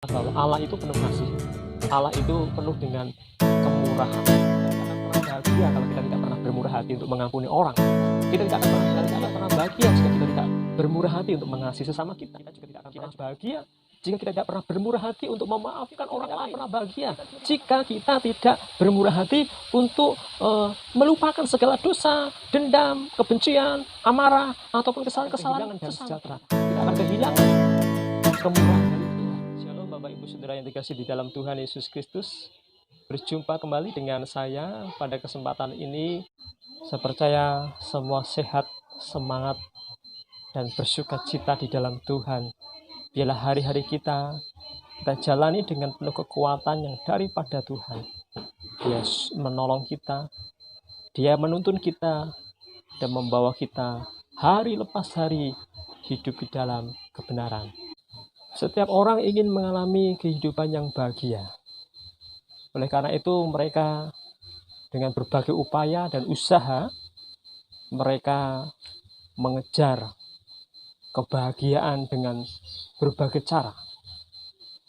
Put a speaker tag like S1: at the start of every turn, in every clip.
S1: bahwa Allah itu penuh kasih. Allah itu penuh dengan kemurahan. Kita tidak akan pernah bahagia kalau kita tidak pernah bermurah hati untuk mengampuni orang. Kita tidak akan pernah bahagia jika kita tidak bermurah hati untuk mengasihi sesama kita. Kita juga tidak akan pernah bahagia jika kita tidak pernah bermurah hati untuk memaafkan orang lain. Pernah bahagia jika kita tidak bermurah hati untuk melupakan segala dosa, dendam, kebencian, amarah, ataupun kesalahan-kesalahan dan sejahtera. Kita akan kehilangan kemurahan dari Tuhan. Shalom Bapak Ibu Saudara yang dikasihi di dalam Tuhan Yesus Kristus. Berjumpa kembali dengan saya pada kesempatan ini. Saya percaya semua sehat, semangat, dan bersuka cita di dalam Tuhan. Biarlah hari-hari kita jalani dengan penuh kekuatan yang daripada Tuhan. Dia menolong kita, Dia menuntun kita, dan membawa kita hari lepas hari hidup di dalam kebenaran. Setiap orang ingin mengalami kehidupan yang bahagia. Oleh karena itu mereka dengan berbagai upaya dan usaha, mereka mengejar kebahagiaan dengan berbagai cara.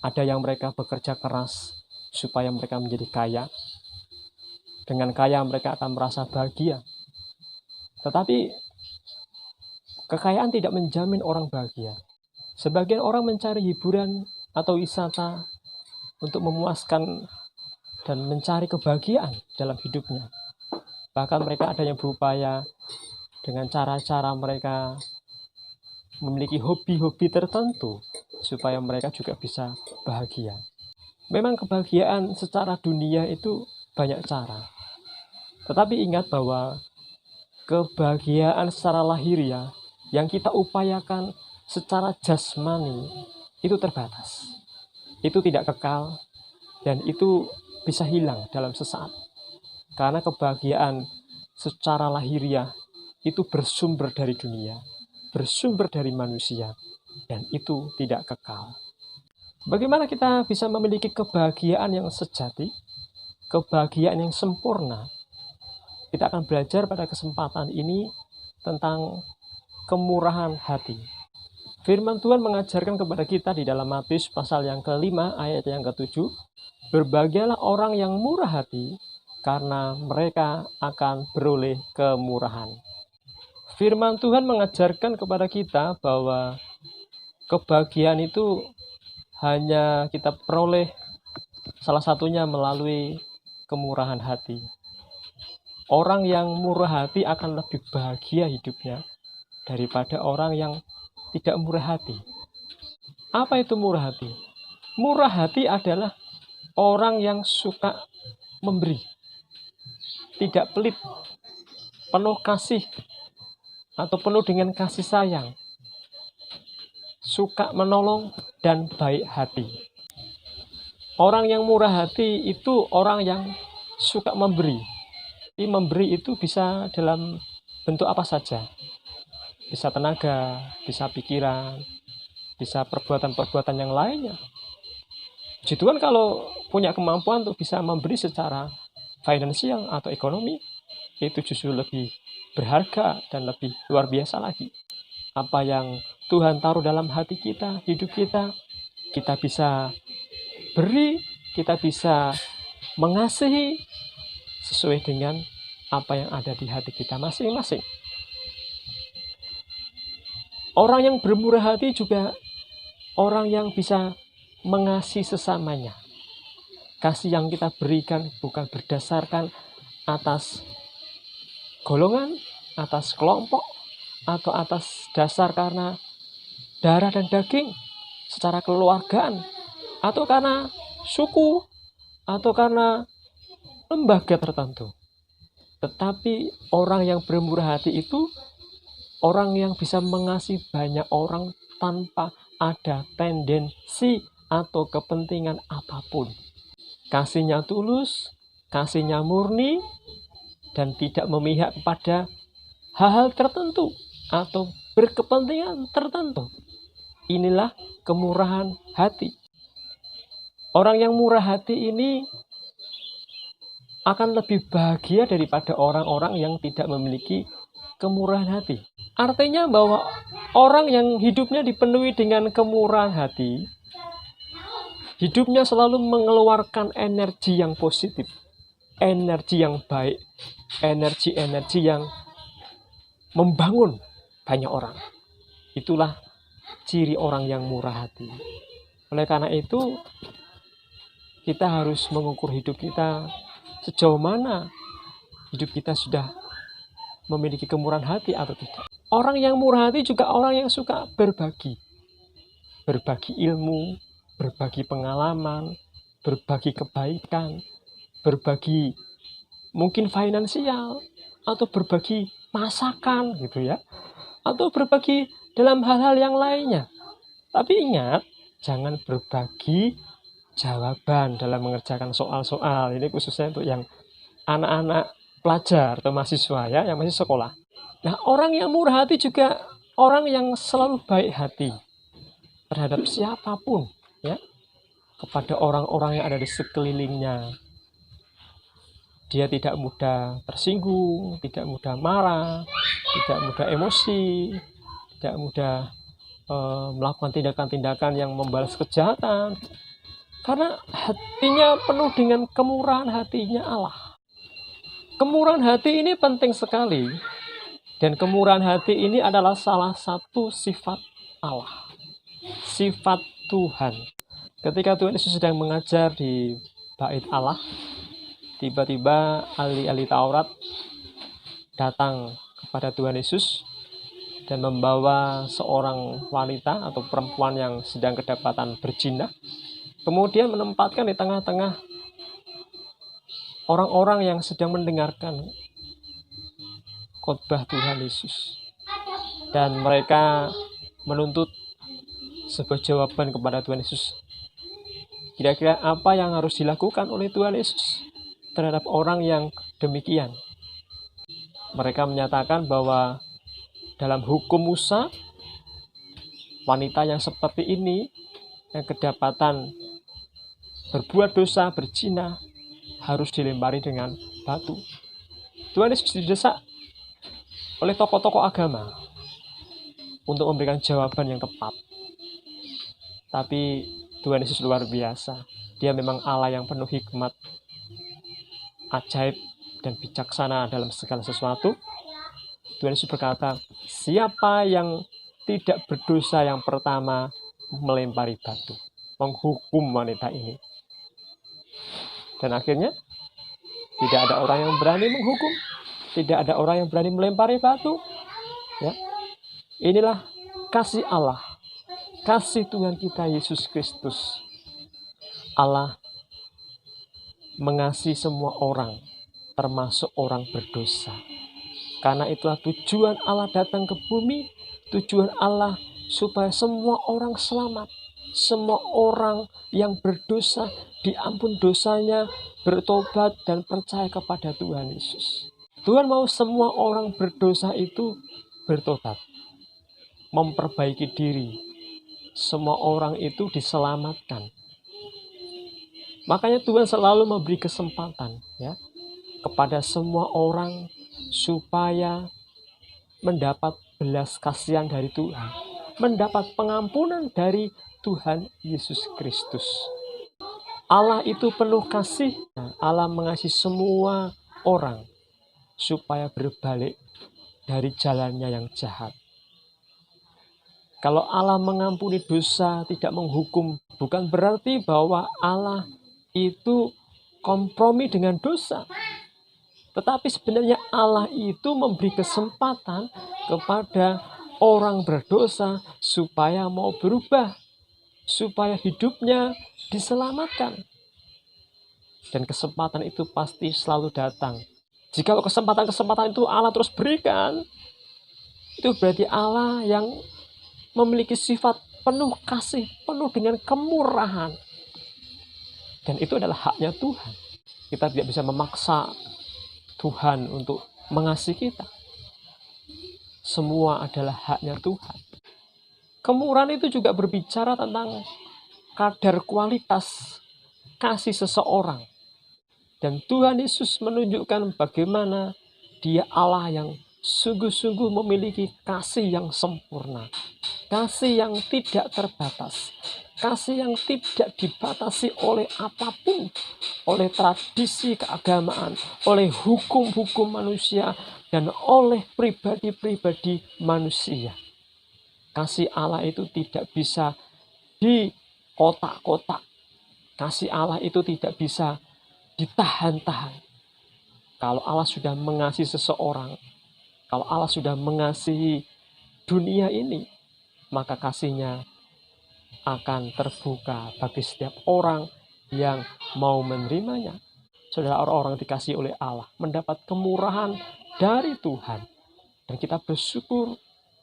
S1: Ada yang mereka bekerja keras supaya mereka menjadi kaya. Dengan kaya mereka akan merasa bahagia. Tetapi kekayaan tidak menjamin orang bahagia. Sebagian orang mencari hiburan atau wisata untuk memuaskan dan mencari kebahagiaan dalam hidupnya. Bahkan mereka ada yang berupaya dengan cara-cara mereka memiliki hobi-hobi tertentu supaya mereka juga bisa bahagia. Memang kebahagiaan secara dunia itu banyak cara. Tetapi ingat bahwa kebahagiaan secara lahiriah yang kita upayakan secara jasmani itu terbatas. Itu tidak kekal dan itu bisa hilang dalam sesaat. Karena kebahagiaan secara lahiriah itu bersumber dari dunia, bersumber dari manusia, dan itu tidak kekal. Bagaimana kita bisa memiliki kebahagiaan yang sejati, kebahagiaan yang sempurna? Kita akan belajar pada kesempatan ini tentang kemurahan hati. Firman Tuhan mengajarkan kepada kita di dalam Matius pasal yang ke-5 ayat yang ke-7, berbahagialah orang yang murah hati, karena mereka akan beroleh kemurahan. Firman Tuhan mengajarkan kepada kita bahwa kebahagiaan itu hanya kita peroleh salah satunya melalui kemurahan hati. Orang yang murah hati akan lebih bahagia hidupnya daripada orang yang tidak murah hati. Apa itu murah hati? Murah hati adalah orang yang suka memberi, tidak pelit, penuh kasih, atau penuh dengan kasih sayang, suka menolong, dan baik hati. Orang yang murah hati itu orang yang suka memberi. Memberi itu bisa dalam bentuk apa saja. Bisa tenaga, bisa pikiran, bisa perbuatan-perbuatan yang lainnya. Puji Tuhan kalau punya kemampuan untuk bisa memberi secara finansial atau ekonomi, itu justru lebih berharga dan lebih luar biasa lagi. Apa yang Tuhan taruh dalam hati kita, hidup kita bisa beri, kita bisa mengasihi sesuai dengan apa yang ada di hati kita masing-masing. Orang yang bermurah hati juga orang yang bisa mengasihi sesamanya. Kasih yang kita berikan bukan berdasarkan atas golongan, atas kelompok, atau atas dasar karena darah dan daging secara kekeluargaan, atau karena suku, atau karena lembaga tertentu. Tetapi orang yang bermurah hati itu orang yang bisa mengasihi banyak orang tanpa ada tendensi atau kepentingan apapun. Kasihnya tulus, kasihnya murni, dan tidak memihak pada hal-hal tertentu atau berkepentingan tertentu. Inilah kemurahan hati. Orang yang murah hati ini akan lebih bahagia daripada orang-orang yang tidak memiliki kemurahan hati. Artinya bahwa orang yang hidupnya dipenuhi dengan kemurahan hati Hidupnya selalu mengeluarkan energi yang positif, energi yang baik, energi-energi yang membangun banyak orang. Itulah ciri orang yang murah hati. Oleh karena itu, kita harus mengukur hidup kita sejauh mana hidup kita sudah memiliki kemurahan hati atau tidak. Orang yang murah hati juga orang yang suka berbagi. Berbagi ilmu, berbagi pengalaman, berbagi kebaikan, berbagi mungkin finansial, atau berbagi masakan gitu ya, atau berbagi dalam hal-hal yang lainnya. Tapi ingat, jangan berbagi jawaban dalam mengerjakan soal-soal. Ini khususnya untuk yang anak-anak pelajar atau mahasiswa ya, yang masih sekolah. Nah, orang yang murah hati juga orang yang selalu baik hati terhadap siapapun ya, kepada orang-orang yang ada di sekelilingnya. Dia tidak mudah tersinggung, tidak mudah marah, tidak mudah emosi, tidak mudah melakukan tindakan-tindakan yang membalas kejahatan. Karena hatinya penuh dengan kemurahan hatinya Allah. Kemurahan hati ini penting sekali. Dan kemurahan hati ini adalah salah satu sifat Allah. Sifat Tuhan. Ketika Tuhan Yesus sedang mengajar di bait Allah, tiba-tiba ahli-ahli Taurat datang kepada Tuhan Yesus dan membawa seorang wanita atau perempuan yang sedang kedapatan berzina, kemudian menempatkan di tengah-tengah orang-orang yang sedang mendengarkan khotbah Tuhan Yesus. Dan mereka menuntut sebuah jawaban kepada Tuhan Yesus. Kira-kira apa yang harus dilakukan oleh Tuhan Yesus terhadap orang yang demikian? Mereka menyatakan bahwa dalam hukum Musa, wanita yang seperti ini, yang kedapatan berbuat dosa, berzina, harus dilempari dengan batu. Tuhan Yesus didesak oleh tokoh-tokoh agama untuk memberikan jawaban yang tepat. Tapi Tuhan Yesus luar biasa. Dia memang Allah yang penuh hikmat, ajaib, dan bijaksana dalam segala sesuatu. Tuhan Yesus berkata, siapa yang tidak berdosa yang pertama melempari batu, menghukum wanita ini. Dan akhirnya tidak ada orang yang berani menghukum, tidak ada orang yang berani melempari batu. Ya. Inilah kasih Allah, kasih Tuhan kita Yesus Kristus. Allah mengasihi semua orang, termasuk orang berdosa. Karena itulah tujuan Allah datang ke bumi, tujuan Allah supaya semua orang selamat. Semua orang yang berdosa diampun dosanya, bertobat dan percaya kepada Tuhan Yesus. Tuhan mau semua orang berdosa itu bertobat, memperbaiki diri. Semua orang itu diselamatkan. Makanya Tuhan selalu memberi kesempatan ya kepada semua orang supaya mendapat belas kasihan dari Tuhan, mendapat pengampunan dari Tuhan Yesus Kristus. Allah itu penuh kasih. Allah mengasihi semua orang supaya berbalik dari jalannya yang jahat. Kalau Allah mengampuni dosa, tidak menghukum, bukan berarti bahwa Allah itu kompromi dengan dosa. Tetapi sebenarnya Allah itu memberi kesempatan kepada orang berdosa supaya mau berubah, supaya hidupnya diselamatkan. Dan kesempatan itu pasti selalu datang. Jika kesempatan-kesempatan itu Allah terus berikan, itu berarti Allah yang memiliki sifat penuh kasih, penuh dengan kemurahan. Dan itu adalah haknya Tuhan. Kita tidak bisa memaksa Tuhan untuk mengasihi kita. Semua adalah haknya Tuhan. Kemurahan itu juga berbicara tentang kadar kualitas kasih seseorang. Dan Tuhan Yesus menunjukkan bagaimana Dia Allah yang sungguh-sungguh memiliki kasih yang sempurna. Kasih yang tidak terbatas. Kasih yang tidak dibatasi oleh apapun, oleh tradisi keagamaan, oleh hukum-hukum manusia, dan oleh pribadi-pribadi manusia. Kasih Allah itu tidak bisa dikotak-kotak. Kasih Allah itu tidak bisa ditahan-tahan. Kalau Allah sudah mengasihi seseorang, kalau Allah sudah mengasihi dunia ini, maka kasih-Nya akan terbuka bagi setiap orang yang mau menerimanya. Saudara, orang-orang dikasihi oleh Allah mendapat kemurahan dari Tuhan. Dan kita bersyukur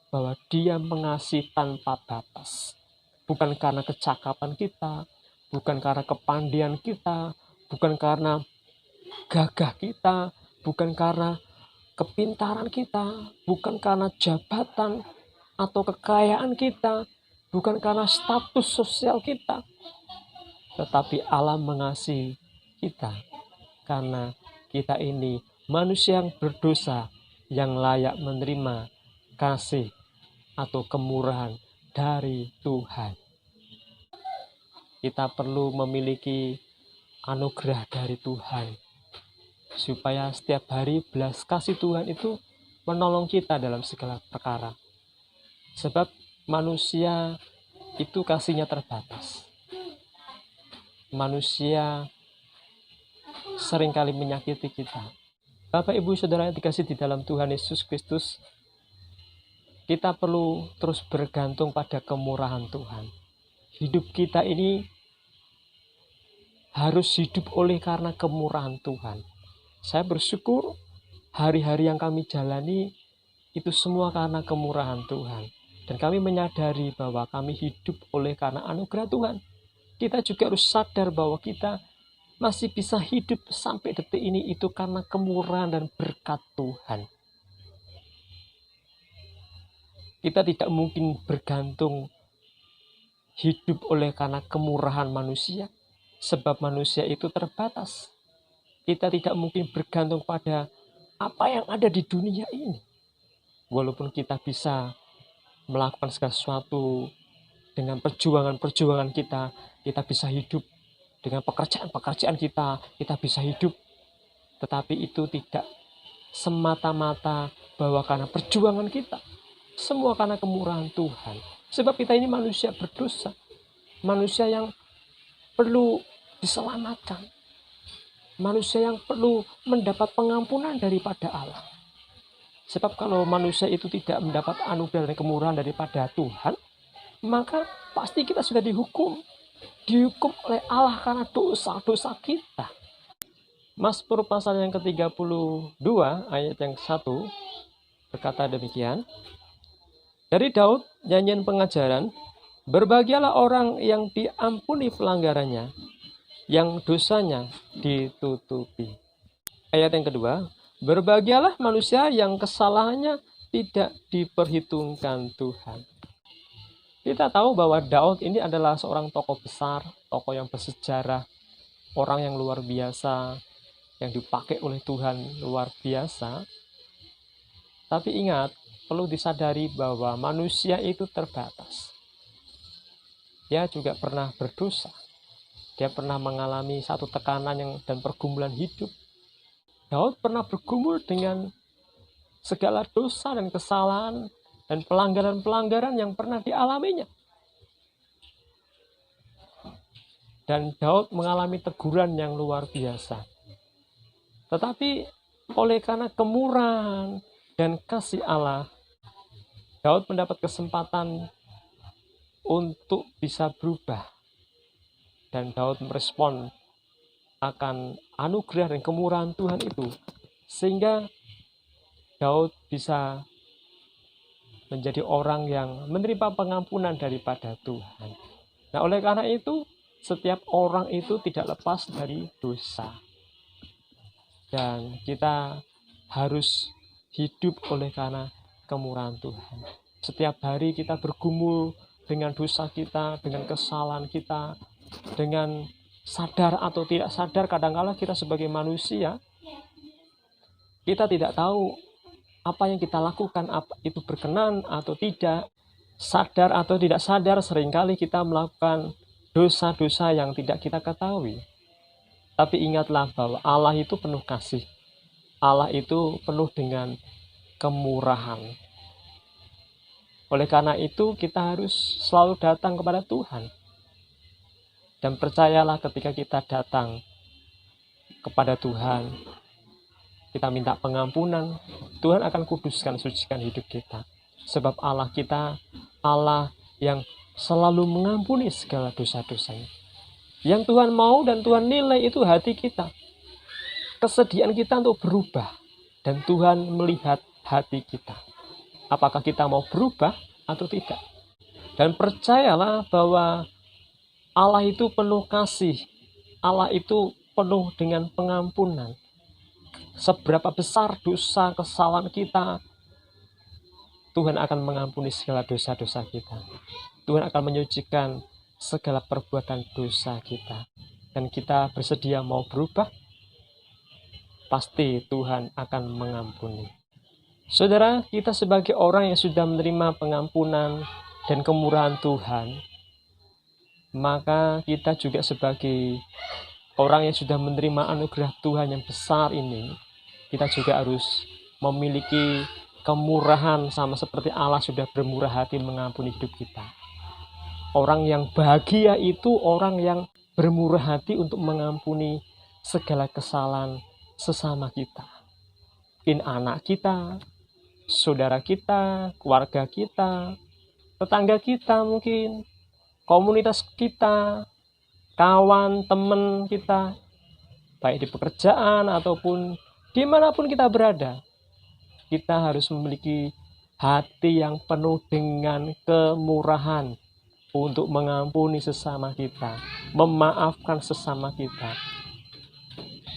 S1: bahwa Dia mengasihi tanpa batas. Bukan karena kecakapan kita, bukan karena kepandaian kita, bukan karena gagah kita, bukan karena kepintaran kita, bukan karena jabatan atau kekayaan kita, bukan karena status sosial kita, tetapi Allah mengasihi kita karena kita ini manusia yang berdosa yang layak menerima kasih atau kemurahan dari Tuhan. Kita perlu memiliki anugerah dari Tuhan supaya setiap hari belas kasih Tuhan itu menolong kita dalam segala perkara. Sebab manusia itu kasihnya terbatas. Manusia seringkali menyakiti kita. Bapak, Ibu, Saudara yang dikasihi di dalam Tuhan Yesus Kristus, kita perlu terus bergantung pada kemurahan Tuhan. Hidup kita ini harus hidup oleh karena kemurahan Tuhan. Saya bersyukur hari-hari yang kami jalani itu semua karena kemurahan Tuhan. Dan kami menyadari bahwa kami hidup oleh karena anugerah Tuhan. Kita juga harus sadar bahwa kita masih bisa hidup sampai detik ini itu karena kemurahan dan berkat Tuhan. Kita tidak mungkin bergantung hidup oleh karena kemurahan manusia. Sebab manusia itu terbatas. Kita tidak mungkin bergantung pada apa yang ada di dunia ini. Walaupun kita bisa melakukan segala sesuatu dengan perjuangan-perjuangan kita bisa hidup. Dengan pekerjaan-pekerjaan kita bisa hidup. Tetapi itu tidak semata-mata bahwa karena perjuangan kita. Semua karena kemurahan Tuhan. Sebab kita ini manusia berdosa. Manusia yang perlu diselamatkan. Manusia yang perlu mendapat pengampunan daripada Allah. Sebab kalau manusia itu tidak mendapat anugerah dan kemurahan daripada Tuhan, maka pasti kita sudah dihukum. Dihukum oleh Allah karena dosa-dosa kita. Mazmur pasal yang ke-32 ayat yang 1 berkata demikian. Dari Daud, nyanyian pengajaran, berbahagialah orang yang diampuni pelanggarannya, yang dosanya ditutupi. Ayat yang kedua, berbahagialah manusia yang kesalahannya tidak diperhitungkan Tuhan. Kita tahu bahwa Daud ini adalah seorang tokoh besar, tokoh yang bersejarah, orang yang luar biasa, yang dipakai oleh Tuhan luar biasa. Tapi ingat, perlu disadari bahwa manusia itu terbatas. Dia juga pernah berdosa. Dia pernah mengalami satu tekanan dan pergumulan hidup. Daud pernah bergumul dengan segala dosa dan kesalahan dan pelanggaran-pelanggaran yang pernah dialaminya. Dan Daud mengalami teguran yang luar biasa. Tetapi oleh karena kemurahan dan kasih Allah, Daud mendapat kesempatan untuk bisa berubah. Dan Daud merespon akan anugerah dan kemurahan Tuhan itu. Sehingga Daud bisa menjadi orang yang menerima pengampunan daripada Tuhan. Nah, oleh karena itu, setiap orang itu tidak lepas dari dosa. Dan kita harus hidup oleh karena kemurahan Tuhan. Setiap hari kita bergumul dengan dosa kita, dengan kesalahan kita, dengan sadar atau tidak sadar. Kadang-kala kita sebagai manusia, kita tidak tahu apa yang kita lakukan, apa itu berkenan atau tidak. Sadar atau tidak sadar, seringkali kita melakukan dosa-dosa yang tidak kita ketahui. Tapi ingatlah bahwa Allah itu penuh kasih. Allah itu penuh dengan kemurahan. Oleh karena itu kita harus selalu datang kepada Tuhan. Dan percayalah ketika kita datang kepada Tuhan, kita minta pengampunan, Tuhan akan kuduskan, sucikan hidup kita. Sebab Allah kita, Allah yang selalu mengampuni segala dosa-dosanya. Yang Tuhan mau dan Tuhan nilai itu hati kita. Kesediaan kita untuk berubah. Dan Tuhan melihat hati kita. Apakah kita mau berubah atau tidak. Dan percayalah bahwa Allah itu penuh kasih. Allah itu penuh dengan pengampunan. Seberapa besar dosa kesalahan kita, Tuhan akan mengampuni segala dosa-dosa kita. Tuhan akan menyucikan segala perbuatan dosa kita. Dan kita bersedia mau berubah, pasti Tuhan akan mengampuni. Saudara, kita sebagai orang yang sudah menerima pengampunan dan kemurahan Tuhan, maka kita juga sebagai orang yang sudah menerima anugerah Tuhan yang besar ini, kita juga harus memiliki kemurahan sama seperti Allah sudah bermurah hati mengampuni hidup kita. Orang yang bahagia itu orang yang bermurah hati untuk mengampuni segala kesalahan sesama kita. Mungkin anak kita, saudara kita, keluarga kita, tetangga kita mungkin, komunitas kita, kawan, teman kita, baik di pekerjaan ataupun dimanapun kita berada. Kita harus memiliki hati yang penuh dengan kemurahan untuk mengampuni sesama kita, memaafkan sesama kita,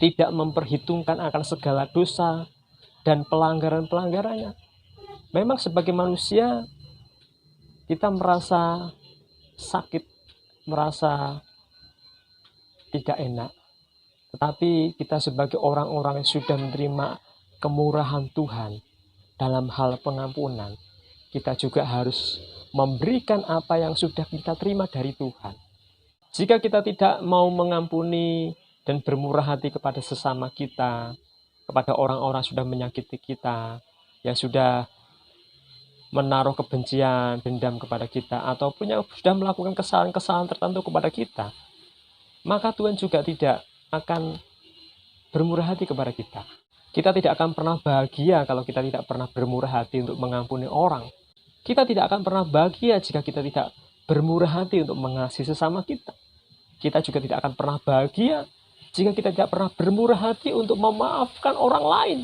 S1: tidak memperhitungkan akan segala dosa dan pelanggaran-pelanggarannya. Memang sebagai manusia kita merasa sakit, merasa tidak enak. Tetapi kita sebagai orang-orang yang sudah menerima kemurahan Tuhan dalam hal pengampunan, kita juga harus memberikan apa yang sudah kita terima dari Tuhan. Jika kita tidak mau mengampuni dan bermurah hati kepada sesama kita, kepada orang-orang sudah menyakiti kita, yang sudah menaruh kebencian, dendam kepada kita, ataupun yang sudah melakukan kesalahan-kesalahan tertentu kepada kita, maka Tuhan juga tidak akan bermurah hati kepada kita. Kita tidak akan pernah bahagia kalau kita tidak pernah bermurah hati untuk mengampuni orang. Kita tidak akan pernah bahagia jika kita tidak bermurah hati untuk mengasihi sesama kita. Kita juga tidak akan pernah bahagia jika kita tidak pernah bermurah hati untuk memaafkan orang lain.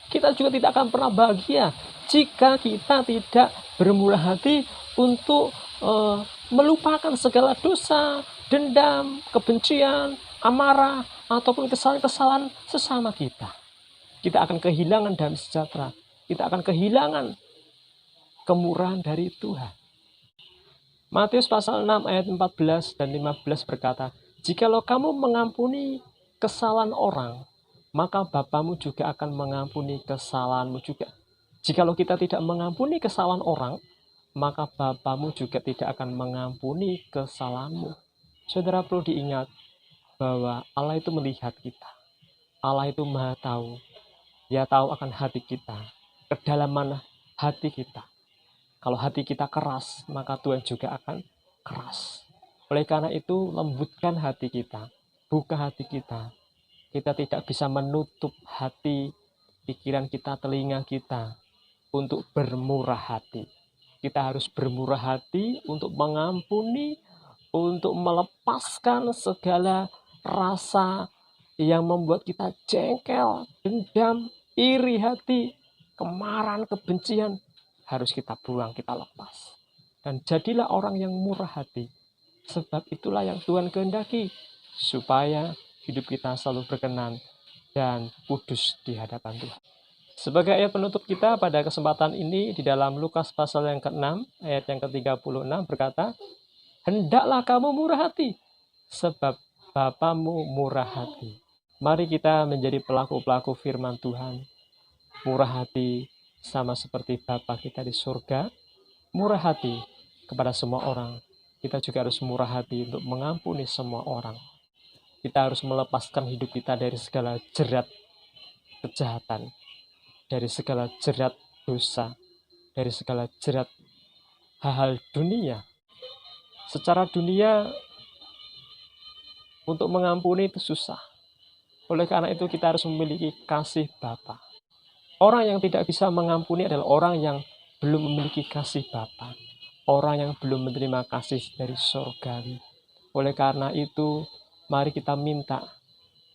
S1: Kita juga tidak akan pernah bahagia jika kita tidak bermurah hati untuk melupakan segala dosa, dendam, kebencian, amarah, ataupun kesalahan-kesalahan sesama kita. Kita akan kehilangan damai sejahtera. Kita akan kehilangan kemurahan dari Tuhan. Matius pasal 6 ayat 14 dan 15 berkata, "Jikalau kamu mengampuni kesalahan orang, maka Bapamu juga akan mengampuni kesalahanmu juga. Jikalau kita tidak mengampuni kesalahan orang, maka Bapamu juga tidak akan mengampuni kesalahanmu." Saudara, perlu diingat bahwa Allah itu melihat kita. Allah itu Maha tahu. Dia tahu akan hati kita, kedalaman hati kita. Kalau hati kita keras, maka Tuhan juga akan keras. Oleh karena itu, lembutkan hati kita, buka hati kita. Kita tidak bisa menutup hati, pikiran kita, telinga kita untuk bermurah hati. Kita harus bermurah hati untuk mengampuni, untuk melepaskan segala rasa yang membuat kita jengkel, dendam, iri hati, kemarahan, kebencian. Harus kita buang, kita lepas. Dan jadilah orang yang murah hati. Sebab itulah yang Tuhan kehendaki, supaya hidup kita selalu berkenan dan kudus di hadapan Tuhan. Sebagai ayat penutup kita pada kesempatan ini, di dalam Lukas pasal yang ke-6, ayat yang ke-36 berkata, "Hendaklah kamu murah hati, sebab Bapamu murah hati." Mari kita menjadi pelaku-pelaku firman Tuhan. Murah hati sama seperti Bapa kita di surga, murah hati kepada semua orang, kita juga harus murah hati untuk mengampuni semua orang. Kita harus melepaskan hidup kita dari segala jerat kejahatan, dari segala jerat dosa, dari segala jerat hal-hal dunia. Secara dunia, untuk mengampuni itu susah. Oleh karena itu kita harus memiliki kasih Bapa. Orang yang tidak bisa mengampuni adalah orang yang belum memiliki kasih Bapa. Orang yang belum menerima kasih dari surgawi. Oleh karena itu, mari kita minta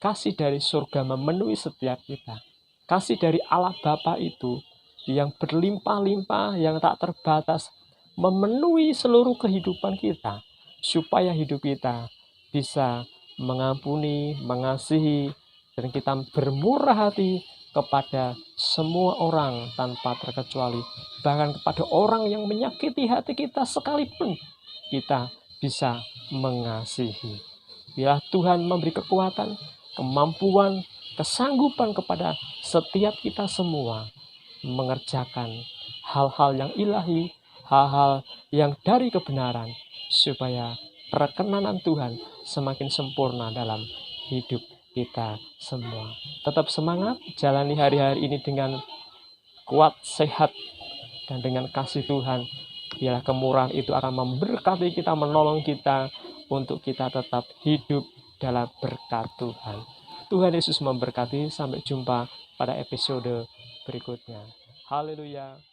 S1: kasih dari surga memenuhi setiap kita. Kasih dari Allah Bapa itu yang berlimpah-limpah, yang tak terbatas, memenuhi seluruh kehidupan kita, supaya hidup kita bisa mengampuni, mengasihi, dan kita bermurah hati kepada semua orang tanpa terkecuali, bahkan kepada orang yang menyakiti hati kita sekalipun kita bisa mengasihi. Biarlah Tuhan memberi kekuatan, kemampuan, kesanggupan kepada setiap kita semua mengerjakan hal-hal yang ilahi, hal-hal yang dari kebenaran, supaya perkenanan Tuhan semakin sempurna dalam hidup kita semua. Tetap semangat, jalani hari-hari ini dengan kuat, sehat, dan dengan kasih Tuhan. Biarlah kemurahan itu akan memberkati kita, menolong kita untuk kita tetap hidup dalam berkat Tuhan. Tuhan Yesus memberkati. Sampai jumpa pada episode berikutnya. Haleluya.